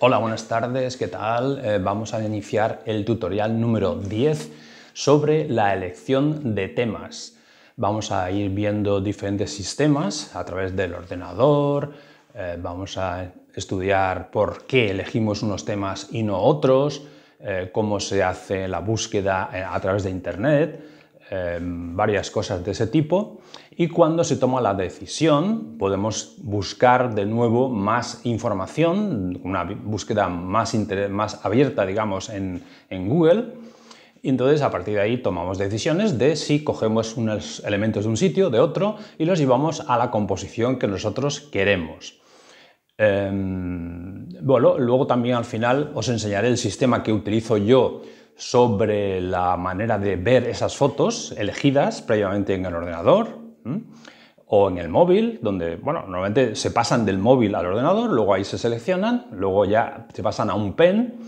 Hola, buenas tardes, ¿qué tal? Vamos a iniciar el tutorial número 10 sobre la elección de temas. Vamos a ir viendo diferentes sistemas a través del ordenador, vamos a estudiar por qué elegimos unos temas y no otros, cómo se hace la búsqueda a través de Internet, varias cosas de ese tipo, y cuando se toma la decisión podemos buscar de nuevo más información, una búsqueda más abierta, digamos, en Google, y entonces a partir de ahí tomamos decisiones de si cogemos unos elementos de un sitio, de otro, y los llevamos a la composición que nosotros queremos. Bueno, luego también al final os enseñaré el sistema que utilizo yo sobre la manera de ver esas fotos elegidas previamente en el ordenador o en el móvil, donde, bueno, normalmente se pasan del móvil al ordenador, luego ahí se seleccionan, luego ya se pasan a un pen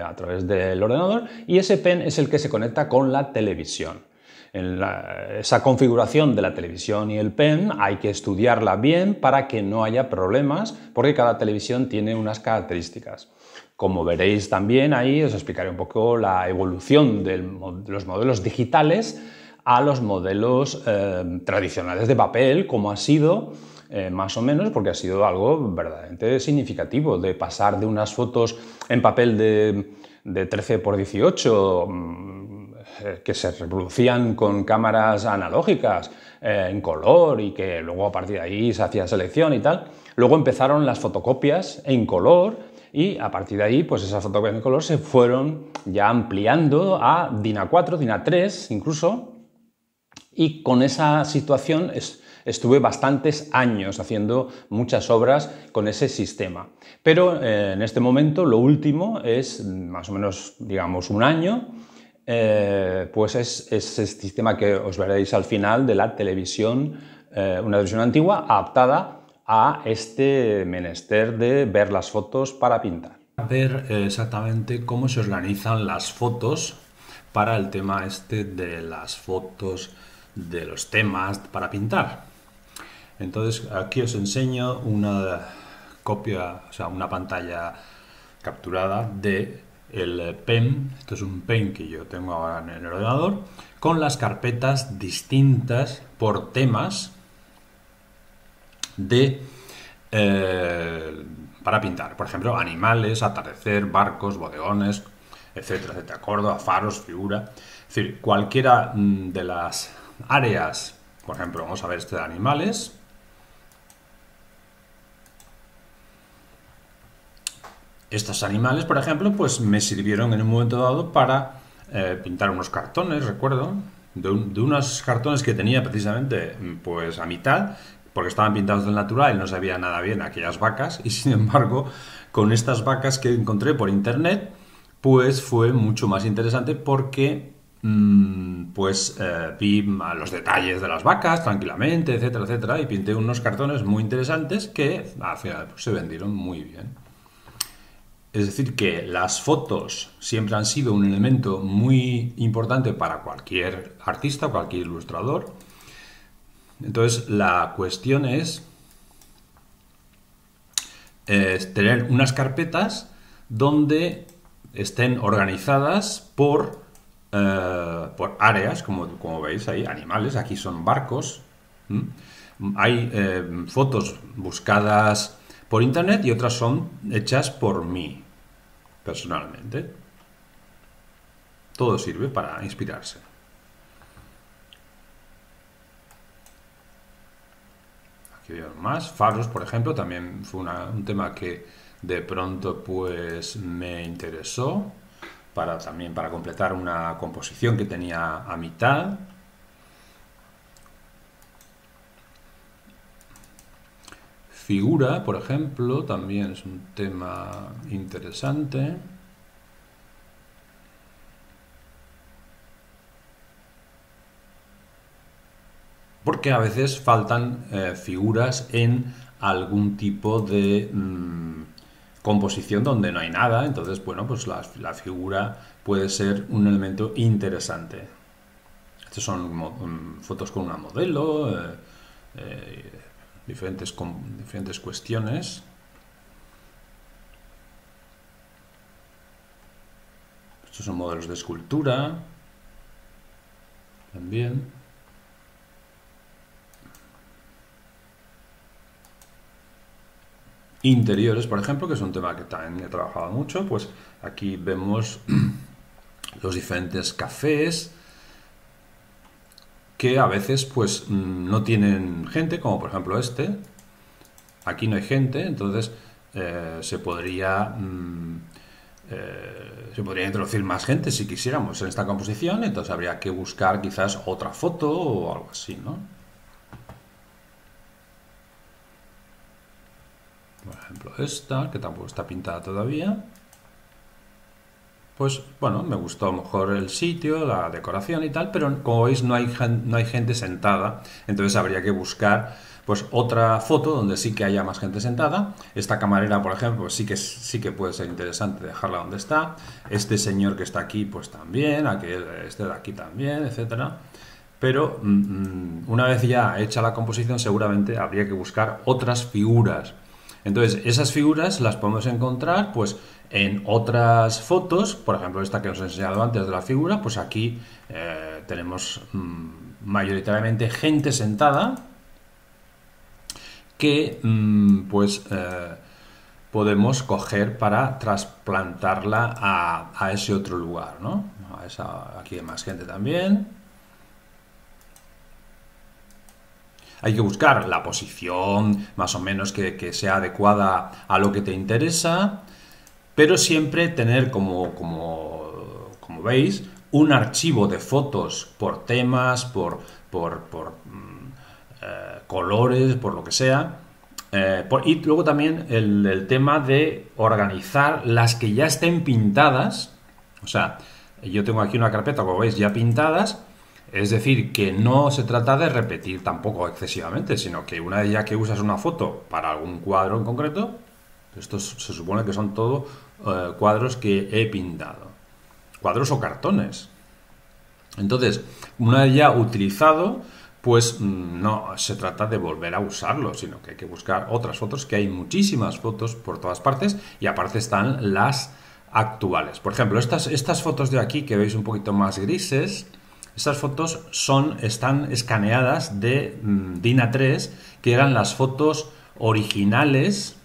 a través del ordenador y ese pen es el que se conecta con la televisión. Esa configuración de la televisión y el pen hay que estudiarla bien para que no haya problemas, porque cada televisión tiene unas características. Como veréis también ahí, os explicaré un poco la evolución de los modelos digitales a los modelos tradicionales de papel, como ha sido más o menos, porque ha sido algo verdaderamente significativo, de pasar de unas fotos en papel de 13 por 18 que se reproducían con cámaras analógicas en color y que luego a partir de ahí se hacía selección y tal. Luego empezaron las fotocopias en color y a partir de ahí pues esas fotocopias en color se fueron ya ampliando a DIN A4, DIN A3 incluso, y con esa situación estuve bastantes años haciendo muchas obras con ese sistema. Pero en este momento lo último es más o menos, digamos, un año, pues es ese sistema que os veréis al final de la televisión, una televisión antigua adaptada a este menester de ver las fotos para pintar. Ver exactamente cómo se organizan las fotos para el tema este de las fotos de los temas para pintar. Entonces aquí os enseño una copia, o sea, una pantalla capturada de el pen. Esto es un pen que yo tengo ahora en el ordenador con las carpetas distintas por temas de para pintar. Por ejemplo, animales, atardecer, barcos, bodegones, etcétera, etcétera. Córdoba, faros, figura. Es decir, cualquiera de las áreas. Por ejemplo, vamos a ver este de animales. Estos animales, por ejemplo, pues me sirvieron en un momento dado para pintar unos cartones, recuerdo, de unos cartones que tenía precisamente pues a mitad, porque estaban pintados del natural y no sabía nada bien aquellas vacas, y sin embargo, con estas vacas que encontré por internet, pues fue mucho más interesante porque vi los detalles de las vacas tranquilamente, etcétera, etcétera, y pinté unos cartones muy interesantes que al final pues, se vendieron muy bien. Es decir, que las fotos siempre han sido un elemento muy importante para cualquier artista, cualquier ilustrador. Entonces, la cuestión es tener unas carpetas donde estén organizadas por áreas, como veis ahí, animales, aquí son barcos. Hay fotos buscadas por internet y otras son hechas por mí, personalmente. Todo sirve para inspirarse. Aquí veo más. Faros, por ejemplo, también fue un tema que de pronto pues me interesó también para completar una composición que tenía a mitad. Figura, por ejemplo, también es un tema interesante. Porque a veces faltan figuras en algún tipo de composición donde no hay nada. Entonces, bueno, pues la figura puede ser un elemento interesante. Estas son fotos con una modelo, diferentes cuestiones. Estos son modelos de escultura. También. Interiores, por ejemplo, que es un tema que también he trabajado mucho. Pues aquí vemos los diferentes cafés que a veces pues no tienen gente, como por ejemplo este. Aquí no hay gente, entonces se podría introducir más gente si quisiéramos en esta composición, entonces habría que buscar quizás otra foto o algo así, ¿no? Por ejemplo esta, que tampoco está pintada todavía. Pues bueno, me gustó a lo mejor el sitio, la decoración y tal, pero como veis no hay gente sentada, entonces habría que buscar pues otra foto donde sí que haya más gente sentada. Esta camarera, por ejemplo, pues sí que puede ser interesante dejarla donde está. Este señor que está aquí, pues también, este de aquí también, etcétera. Pero una vez ya hecha la composición, seguramente habría que buscar otras figuras. Entonces, esas figuras las podemos encontrar pues en otras fotos, por ejemplo esta que os he enseñado antes de la figura, pues aquí tenemos mayoritariamente gente sentada que podemos coger para trasplantarla a ese otro lugar, ¿no? Aquí hay más gente también. Hay que buscar la posición más o menos que sea adecuada a lo que te interesa, pero siempre tener, como veis, un archivo de fotos por temas, por colores, por lo que sea. Y luego también el tema de organizar las que ya estén pintadas. O sea, yo tengo aquí una carpeta, como veis, ya pintadas. Es decir, que no se trata de repetir tampoco excesivamente, sino que una vez ya que usas una foto para algún cuadro en concreto, estos se supone que son todo cuadros que he pintado. Cuadros o cartones. Entonces, una vez ya utilizado, pues no se trata de volver a usarlo, sino que hay que buscar otras fotos, que hay muchísimas fotos por todas partes, y aparte están las actuales. Por ejemplo, estas fotos de aquí, que veis un poquito más grises, estas fotos están escaneadas de DIN A3, que eran las fotos originales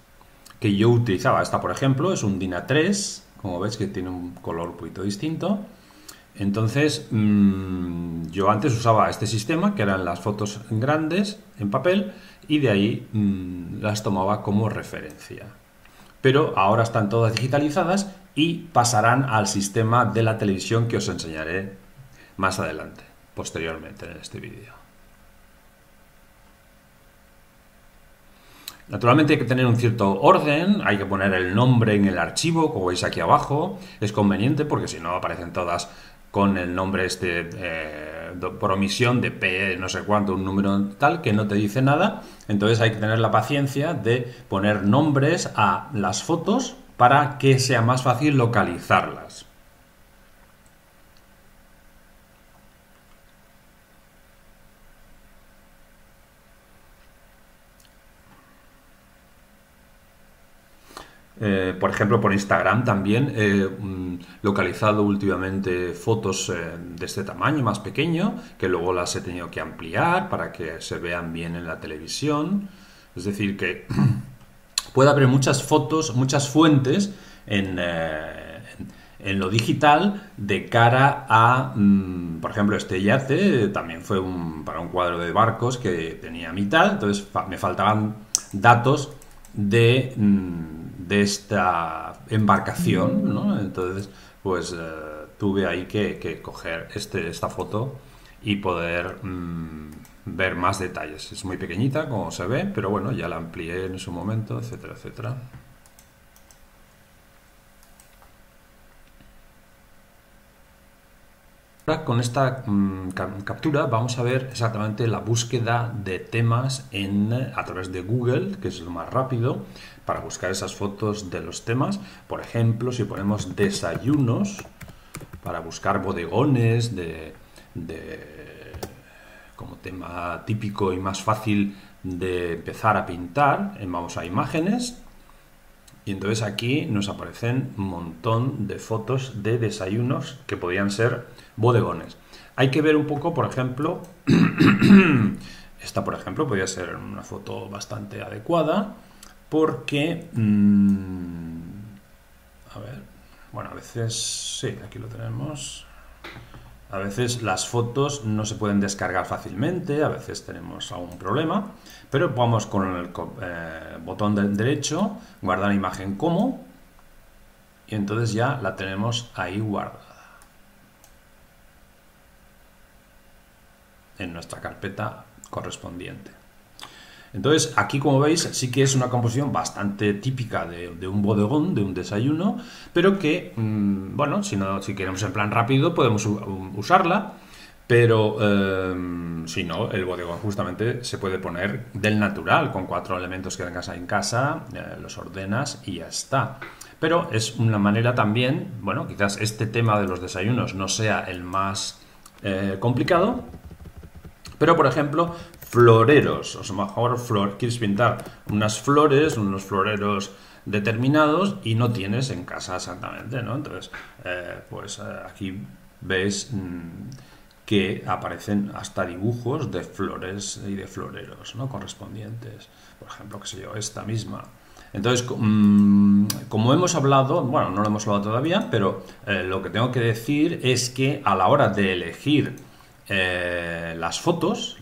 que yo utilizaba. Esta, por ejemplo, es un DIN A3, como veis que tiene un color un poquito distinto. Entonces, yo antes usaba este sistema, que eran las fotos grandes en papel, y de ahí las tomaba como referencia. Pero ahora están todas digitalizadas y pasarán al sistema de la televisión que os enseñaré más adelante, posteriormente en este vídeo. Naturalmente hay que tener un cierto orden, hay que poner el nombre en el archivo, como veis aquí abajo. Es conveniente porque si no aparecen todas con el nombre por omisión de P, no sé cuánto, un número tal que no te dice nada. Entonces hay que tener la paciencia de poner nombres a las fotos para que sea más fácil localizarlas. Por ejemplo, por Instagram también he localizado últimamente fotos de este tamaño, más pequeño, que luego las he tenido que ampliar para que se vean bien en la televisión. Es decir, que puede haber muchas fotos, muchas fuentes en lo digital de cara a, por ejemplo, este yate también fue para un cuadro de barcos que tenía mitad, entonces me faltaban datos de esta embarcación, ¿no? Entonces, pues tuve ahí que coger esta foto y poder ver más detalles. Es muy pequeñita, como se ve, pero bueno, ya la amplié en su momento, etcétera, etcétera. Ahora con esta captura vamos a ver exactamente la búsqueda de temas a través de Google, que es lo más rápido para buscar esas fotos de los temas. Por ejemplo, si ponemos desayunos para buscar bodegones como tema típico y más fácil de empezar a pintar, vamos a imágenes Y entonces aquí nos aparecen un montón de fotos de desayunos que podrían ser bodegones. Hay que ver un poco, por ejemplo, esta por ejemplo podría ser una foto bastante adecuada porque, a ver, bueno, a veces, sí, aquí lo tenemos. A veces las fotos no se pueden descargar fácilmente, a veces tenemos algún problema, pero vamos con el botón derecho, guardar imagen como, y entonces ya la tenemos ahí guardada en nuestra carpeta correspondiente. Entonces, aquí, como veis, sí que es una composición bastante típica de un bodegón, de un desayuno, pero que, bueno, si queremos en plan rápido, podemos usarla, pero si no, el bodegón justamente se puede poner del natural, con 4 elementos que tengas ahí en casa, los ordenas y ya está. Pero es una manera también, bueno, quizás este tema de los desayunos no sea el más complicado, pero, por ejemplo, floreros, o sea, mejor quieres pintar unos floreros determinados y no tienes en casa exactamente, ¿no? Entonces, aquí veis que aparecen hasta dibujos de flores y de floreros, ¿no? Correspondientes. Por ejemplo, qué sé yo, esta misma. Entonces, como hemos hablado, bueno, no lo hemos hablado todavía, pero lo que tengo que decir es que a la hora de elegir las fotos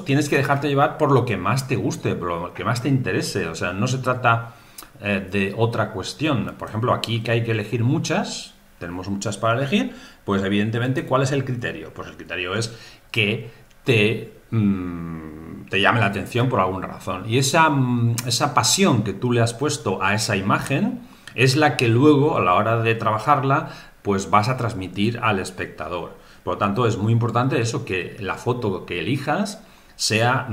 tienes que dejarte llevar por lo que más te guste, por lo que más te interese. O sea, no se trata de otra cuestión. Por ejemplo, aquí que hay que elegir muchas, tenemos muchas para elegir, pues evidentemente, ¿cuál es el criterio? Pues el criterio es que te llame la atención por alguna razón. Y esa pasión que tú le has puesto a esa imagen es la que luego, a la hora de trabajarla, pues vas a transmitir al espectador. Por lo tanto, es muy importante eso, que la foto que elijas sea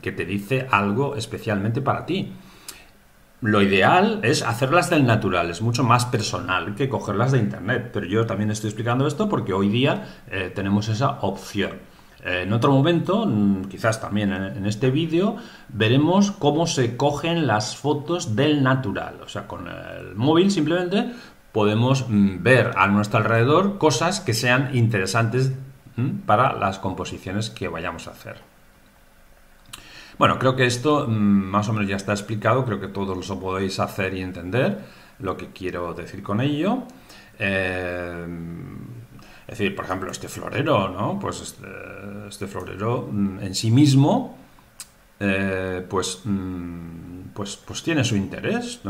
que te dice algo especialmente para ti. Lo ideal es hacerlas del natural, es mucho más personal que cogerlas de internet, pero yo también estoy explicando esto porque hoy día tenemos esa opción. En otro momento, quizás también en este vídeo, veremos cómo se cogen las fotos del natural. O sea, con el móvil simplemente podemos ver a nuestro alrededor cosas que sean interesantes para las composiciones que vayamos a hacer. Bueno, creo que esto más o menos ya está explicado, creo que todos lo podéis hacer y entender lo que quiero decir con ello. Es decir, por ejemplo, este florero, ¿no? Pues este florero en sí mismo pues tiene su interés.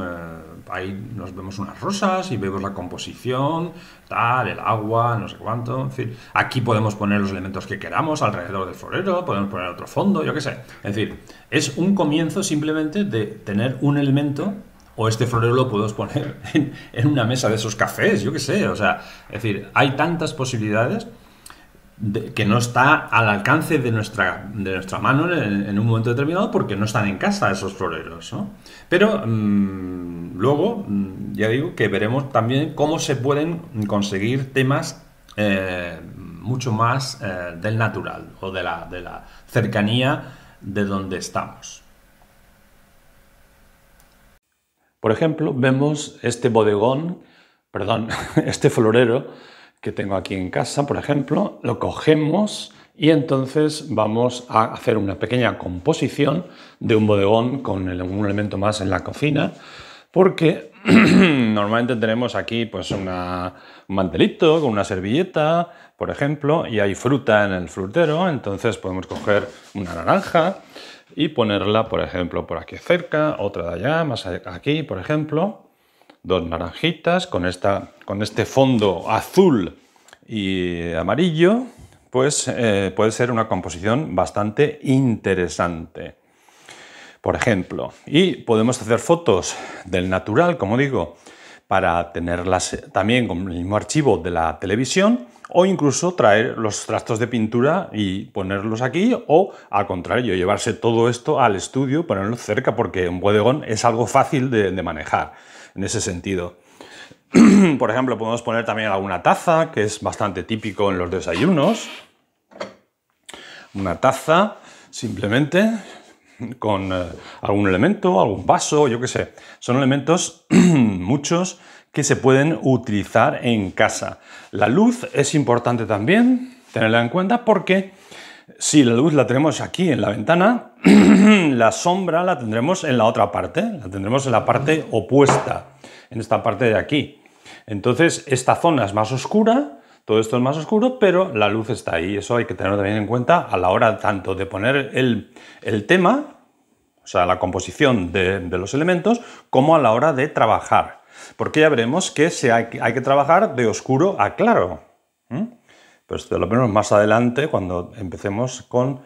Ahí nos vemos unas rosas y vemos la composición, tal, el agua, no sé cuánto, en fin. Aquí podemos poner los elementos que queramos alrededor del florero, podemos poner otro fondo, yo qué sé. Es decir, es un comienzo simplemente de tener un elemento, o este florero lo podemos poner en una mesa de esos cafés, yo qué sé. O sea, es decir, hay tantas posibilidades que no está al alcance de nuestra mano en un momento determinado porque no están en casa esos floreros, ¿no? Pero luego, ya digo que veremos también cómo se pueden conseguir temas mucho más del natural o de la cercanía de donde estamos. Por ejemplo, vemos este bodegón, perdón, este florero que tengo aquí en casa, por ejemplo, lo cogemos y entonces vamos a hacer una pequeña composición de un bodegón con un elemento más en la cocina, porque normalmente tenemos aquí pues un mantelito con una servilleta, por ejemplo, y hay fruta en el frutero, entonces podemos coger una naranja y ponerla, por ejemplo, por aquí cerca, otra de allá, más aquí, por ejemplo. 2 naranjitas con este fondo azul y amarillo, pues puede ser una composición bastante interesante. Por ejemplo, y podemos hacer fotos del natural, como digo, para tenerlas también con el mismo archivo de la televisión, o incluso traer los trastos de pintura y ponerlos aquí, o al contrario, llevarse todo esto al estudio, ponerlo cerca, porque un bodegón es algo fácil de manejar en ese sentido. Por ejemplo, podemos poner también alguna taza, que es bastante típico en los desayunos. Una taza, simplemente, con algún elemento, algún vaso, yo qué sé. Son elementos, muchos, que se pueden utilizar en casa. La luz es importante también tenerla en cuenta porque si la luz la tenemos aquí en la ventana, la sombra la tendremos en la otra parte, la tendremos en la parte opuesta, en esta parte de aquí. Entonces, esta zona es más oscura, todo esto es más oscuro, pero la luz está ahí. Eso hay que tenerlo también en cuenta a la hora tanto de poner el tema, o sea, la composición de los elementos, como a la hora de trabajar. Porque ya veremos que hay que trabajar de oscuro a claro. Pues te lo veremos más adelante cuando empecemos con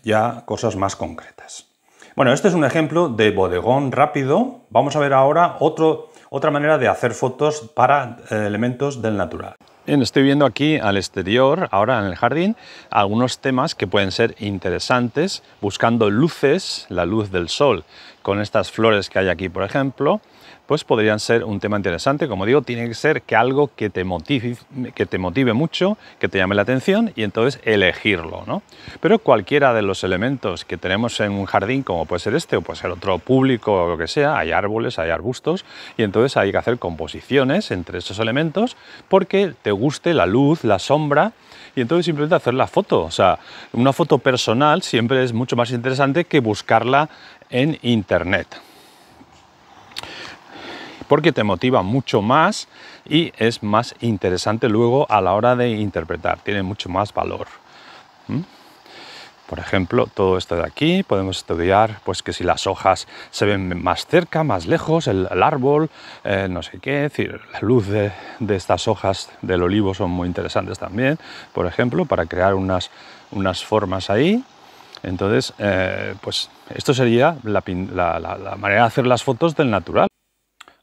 ya cosas más concretas. Bueno, este es un ejemplo de bodegón rápido. Vamos a ver ahora otra manera de hacer fotos para elementos del natural. Bien, estoy viendo aquí al exterior, ahora en el jardín, algunos temas que pueden ser interesantes, buscando luces, la luz del sol, con estas flores que hay aquí, por ejemplo, pues podrían ser un tema interesante. Como digo, tiene que ser que algo que te motive mucho, que te llame la atención y entonces elegirlo, ¿no? Pero cualquiera de los elementos que tenemos en un jardín, como puede ser este o puede ser otro público o lo que sea, hay árboles, hay arbustos y entonces hay que hacer composiciones entre esos elementos porque te guste la luz, la sombra y entonces simplemente hacer la foto. O sea, una foto personal siempre es mucho más interesante que buscarla en internet, porque te motiva mucho más y es más interesante luego a la hora de interpretar, tiene mucho más valor. Por ejemplo, todo esto de aquí, podemos estudiar pues que si las hojas se ven más cerca, más lejos, el árbol, no sé qué, es decir, la luz de estas hojas del olivo son muy interesantes también, por ejemplo, para crear unas formas ahí. Entonces, pues esto sería la manera de hacer las fotos del natural.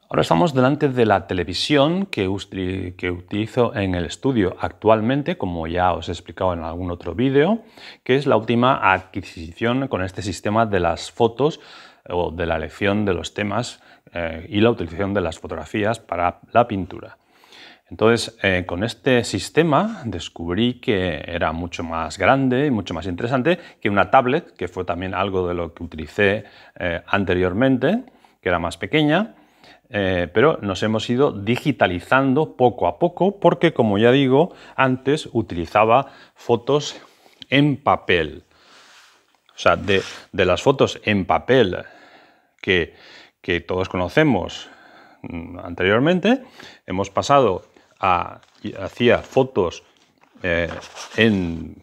Ahora estamos delante de la televisión que utilizo en el estudio actualmente, como ya os he explicado en algún otro vídeo, que es la última adquisición con este sistema de las fotos o de la elección de los temas y la utilización de las fotografías para la pintura. Entonces, con este sistema descubrí que era mucho más grande y mucho más interesante que una tablet, que fue también algo de lo que utilicé anteriormente, que era más pequeña. Pero nos hemos ido digitalizando poco a poco porque, como ya digo, antes utilizaba fotos en papel. O sea, de las fotos en papel que todos conocemos anteriormente, hemos pasado a hacer fotos en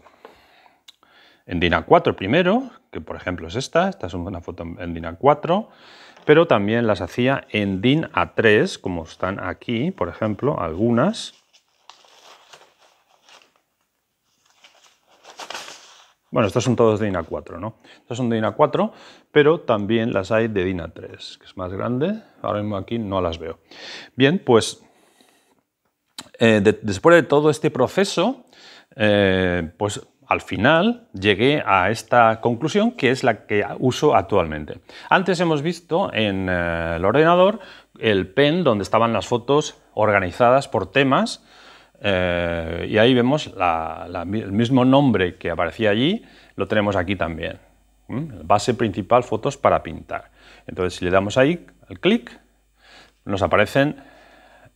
DIN A4 primero, que por ejemplo es esta es una foto en DIN A4, pero también las hacía en DIN A3, como están aquí, por ejemplo, algunas. Bueno, estos son todos de DIN A4, ¿no? Estos son de DIN A4, pero también las hay de DIN A3, que es más grande. Ahora mismo aquí no las veo. Bien, pues después de todo este proceso, pues al final llegué a esta conclusión, que es la que uso actualmente. Antes hemos visto en el ordenador el pen donde estaban las fotos organizadas por temas, y ahí vemos el mismo nombre que aparecía allí, lo tenemos aquí también. Base principal, fotos para pintar. Entonces, si le damos ahí al clic, nos aparecen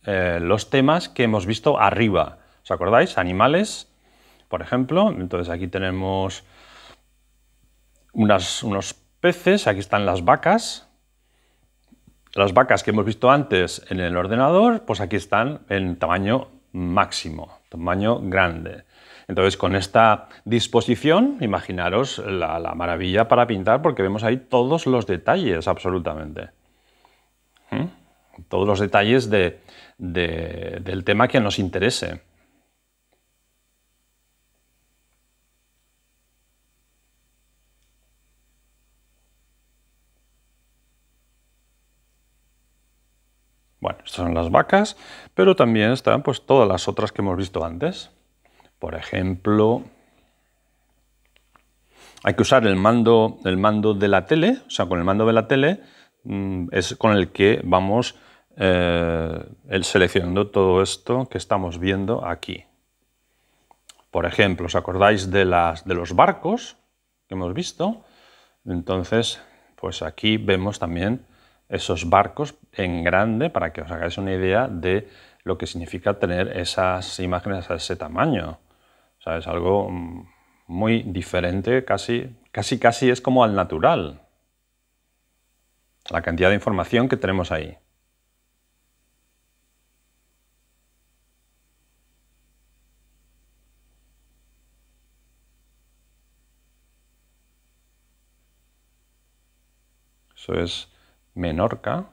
los temas que hemos visto arriba. ¿Os acordáis? Animales, por ejemplo. Entonces aquí tenemos unos peces, aquí están las vacas. Las vacas que hemos visto antes en el ordenador, pues aquí están en tamaño máximo, tamaño grande. Entonces, con esta disposición, imaginaros la maravilla para pintar, porque vemos ahí todos los detalles, absolutamente. Todos los detalles del tema que nos interese. Bueno, estas son las vacas, pero también están pues todas las otras que hemos visto antes. Por ejemplo, hay que usar el mando de la tele, o sea, con el mando de la tele es con el que vamos seleccionando todo esto que estamos viendo aquí. Por ejemplo, ¿os acordáis de los barcos que hemos visto? Entonces, pues aquí vemos también esos barcos en grande para que os hagáis una idea de lo que significa tener esas imágenes a ese tamaño. O sea, es algo muy diferente, casi es como al natural, la cantidad de información que tenemos ahí. Eso es Menorca.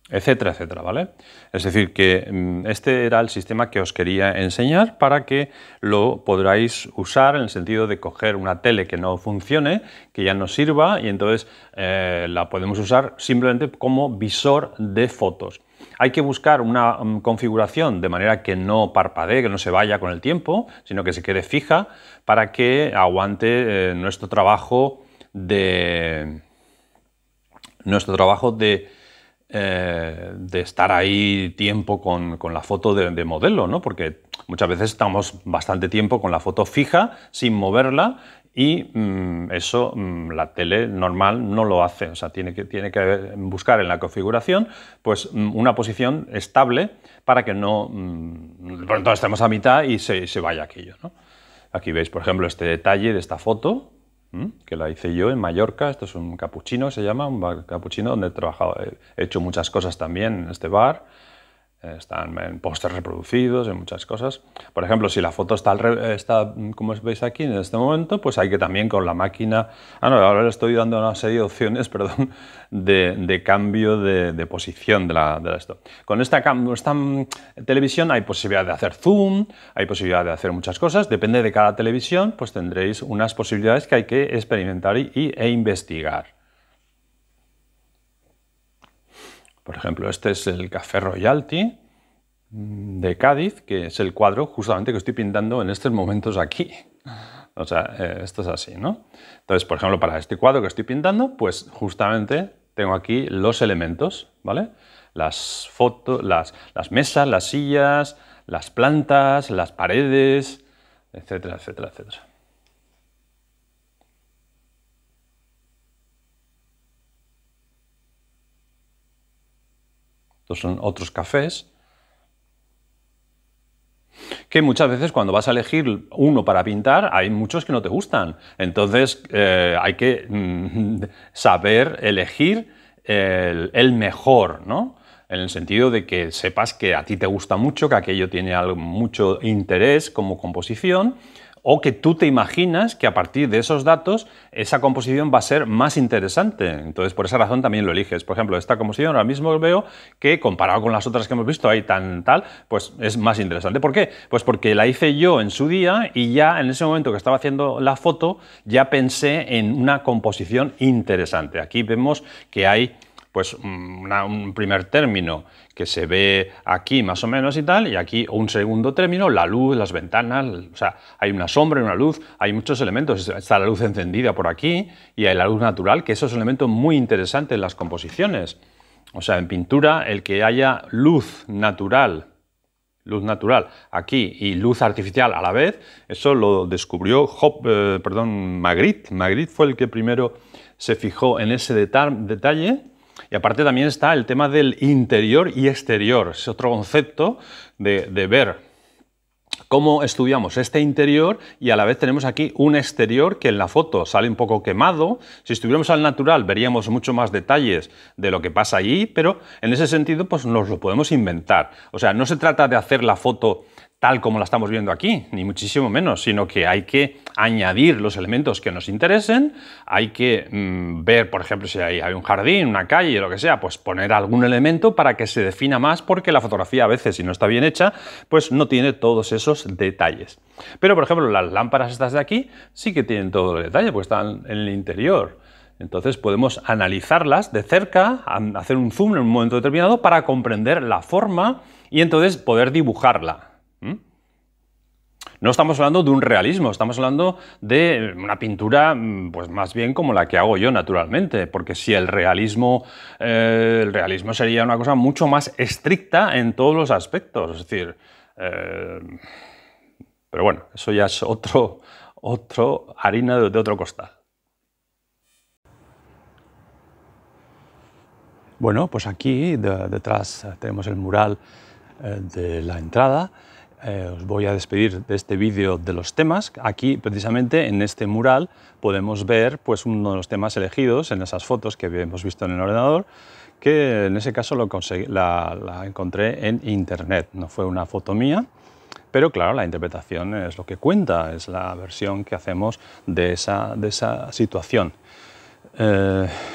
Etcétera, etcétera, ¿vale? Es decir, que este era el sistema que os quería enseñar para que lo podráis usar en el sentido de coger una tele que no funcione, que ya no sirva, y entonces la podemos usar simplemente como visor de fotos. Hay que buscar una configuración de manera que no parpadee, que no se vaya con el tiempo, sino que se quede fija para que aguante nuestro trabajo de estar ahí tiempo con la foto de modelo, ¿no? Porque muchas veces estamos bastante tiempo con la foto fija, sin moverla, y eso la tele normal no lo hace. O sea, tiene que buscar en la configuración pues, una posición estable para que no de pronto estemos a mitad y se vaya aquello, ¿no? Aquí veis, por ejemplo, este detalle de esta foto, que la hice yo en Mallorca. Esto es un cappuccino, se llama, un bar cappuccino donde he trabajado, he hecho muchas cosas también en este bar. Están en pósters reproducidos, en muchas cosas. Por ejemplo, si la foto está, como veis aquí en este momento, pues hay que también con la máquina... no, ahora le estoy dando una serie de opciones, perdón, de cambio de posición de esto. Con esta televisión hay posibilidad de hacer zoom, hay posibilidad de hacer muchas cosas. Depende de cada televisión, pues tendréis unas posibilidades que hay que experimentar e investigar. Por ejemplo, este es el Café Royalty de Cádiz, que es el cuadro justamente que estoy pintando en estos momentos aquí. O sea, esto es así, ¿no? Entonces, por ejemplo, para este cuadro que estoy pintando, pues justamente tengo aquí los elementos, ¿vale? Las fotos, las mesas, las sillas, las plantas, las paredes, etcétera, etcétera, etcétera. Estos son otros cafés que muchas veces cuando vas a elegir uno para pintar hay muchos que no te gustan. Entonces hay que saber elegir el mejor, ¿no? En el sentido de que sepas que a ti te gusta mucho, que aquello tiene mucho interés como composición, o que tú te imaginas que a partir de esos datos esa composición va a ser más interesante. Entonces, por esa razón también lo eliges. Por ejemplo, esta composición ahora mismo veo que, comparado con las otras que hemos visto, ahí pues es más interesante. ¿Por qué? Pues porque la hice yo en su día y ya en ese momento que estaba haciendo la foto ya pensé en una composición interesante. Aquí vemos que hay pues un primer término que se ve aquí más o menos y tal, y aquí un segundo término, la luz, las ventanas, o sea, hay una sombra y una luz, hay muchos elementos, está la luz encendida por aquí y hay la luz natural, que eso es un elemento muy interesante en las composiciones. O sea, en pintura, el que haya luz natural aquí y luz artificial a la vez, eso lo descubrió Magritte. Magritte fue el que primero se fijó en ese detalle. Y aparte también está el tema del interior y exterior. Es otro concepto de ver cómo estudiamos este interior y a la vez tenemos aquí un exterior que en la foto sale un poco quemado. Si estuviéramos al natural veríamos mucho más detalles de lo que pasa allí, pero en ese sentido pues nos lo podemos inventar. O sea, no se trata de hacer la foto tal como la estamos viendo aquí, ni muchísimo menos, sino que hay que añadir los elementos que nos interesen, hay que ver, por ejemplo, si hay un jardín, una calle, lo que sea, pues poner algún elemento para que se defina más, porque la fotografía a veces, si no está bien hecha, pues no tiene todos esos detalles. Pero, por ejemplo, las lámparas estas de aquí sí que tienen todo el detalle, porque están en el interior. Entonces podemos analizarlas de cerca, hacer un zoom en un momento determinado para comprender la forma y entonces poder dibujarla. No estamos hablando de un realismo, estamos hablando de una pintura pues más bien como la que hago yo naturalmente, porque si el realismo sería una cosa mucho más estricta en todos los aspectos, es decir, pero bueno, eso ya es otro harina de otro costal. Bueno, pues aquí detrás tenemos el mural de la entrada. Os voy a despedir de este vídeo de los temas. Aquí, precisamente, en este mural podemos ver pues, uno de los temas elegidos en esas fotos que hemos visto en el ordenador, que en ese caso la encontré en internet. No fue una foto mía, pero claro, la interpretación es lo que cuenta, es la versión que hacemos de esa situación.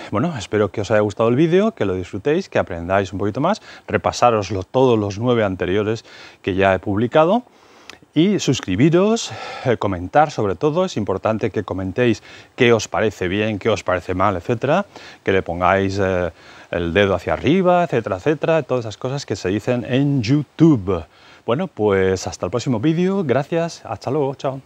Bueno, espero que os haya gustado el vídeo, que lo disfrutéis, que aprendáis un poquito más, repasároslo todos los 9 anteriores que ya he publicado y suscribiros, comentar sobre todo, es importante que comentéis qué os parece bien, qué os parece mal, etcétera, que le pongáis el dedo hacia arriba, etcétera, etcétera, todas esas cosas que se dicen en YouTube. Bueno, pues hasta el próximo vídeo, gracias, hasta luego, chao.